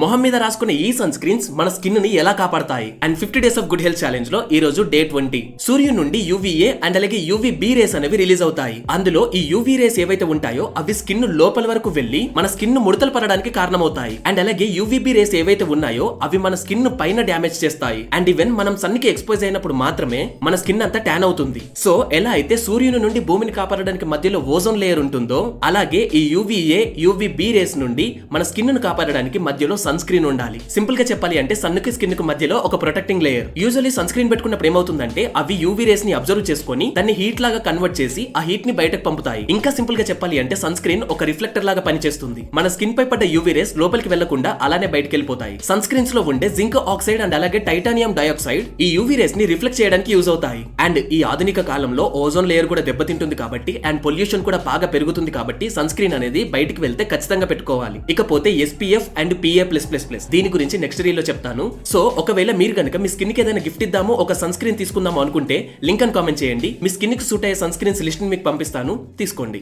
మొహం మీద రాసుకునే ఈ సన్ స్క్రీన్స్ మన స్కిన్ ని ఎలా కాపాడతాయి and 50 days of good health challenge లో ఈ రోజు డే 20 సూర్యుడి నుండి యూవీఏ అండ్ అలాగే యూవీబీ రేస్ అనేవి రిలీజ్ అవుతాయి. అందులో ఈ యూవీ రేస్ ఏవైతే ఉంటాయో అవి స్కిన్ లోపల వరకు వెళ్లి మన స్కిన్ ముడతలు పడడానికి కారణమవుతాయి. అండ్ అలాగే యూవీబీ రేస్ ఏవైతే ఉన్నాయో అవి మన స్కిన్ పైన డ్యామేజ్ చేస్తాయి. అండ్ ఈవెన్ మనం సన్ కి ఎక్స్పోజ్ అయినప్పుడు మాత్రమే మన స్కిన్ అంతా ట్యాన్ అవుతుంది. సో ఎలా అయితే సూర్యుని నుండి భూమిని కాపాడడానికి మధ్యలో ఓజోన్ లేయర్ ఉంటుందో అలాగే ఈ యూవీఏ యూవీబీ రేస్ నుండి మన స్కిన్ ను కాపాడడానికి మధ్యలో సన్ స్క్రీన్ ఉండాలి. సింపుల్ గా చెప్పాలి అంటే సన్ కి స్కిన్ కు మధ్యలో ఒక protecting layer. Usually sunscreen పెట్టుకున్నప్పుడు ఏమవుతుందంటే అవి యూవీ రేస్ ని అబ్జర్వ్ చేసుకొని దాన్ని హీట్ లాగా కన్వర్ట్ చేసి ఆ హీట్ ని బయటకు పంపుతాయి. ఇంకా సింపుల్ గా చెప్పాలి అంటే సన్ స్క్రీన్ ఒక రిఫ్లెక్టర్ లాగా పనిచేస్తుంది. మన స్కిన్ పై పడ్డ యూవీ రేస్ లోపలికి వెళ్లకుండా అలానే బయటకు వెళ్ళిపోతాయి. సన్ స్క్రీన్స్ లో ఉండే జింక్ ఆక్సైడ్ అండ్ అలాగే టైటానియం డయాక్సైడ్ ఈ యూవీ రేస్ ని రిఫ్లెక్ట్ చేయడానికి యూజ్ అవుతాయి. అండ్ ఈ ఆధునిక కాలంలో ఓజోన్ లేయర్ కూడా దెబ్బతింటుంది కాబట్టి అండ్ పొల్యూషన్ కూడా బాగా పెరుగుతుంది కాబట్టి సన్ స్క్రీన్ అనేది బయటికి వెళ్తే ఖచ్చితంగా పెట్టుకోవాలి. ఇకపోతే SPF అండ్ PA+++ దీని గురించి నెక్స్ట్ రీల్ లో చెప్తాను. సో ఒకవేళ మీరు గనుక మీ స్కిన్ కి ఏదైనా గిఫ్ట్ ఇద్దాము ఒక సన్ స్క్రీన్ తీసుకుందాము అనుకుంటే లింక్ అని కామెంట్ చేయండి. మీ స్కిన్ కి సూట్ అయ్యే సన్ స్క్రీన్స్ లిస్ట్ మీకు పంపిస్తాను, తీసుకోండి.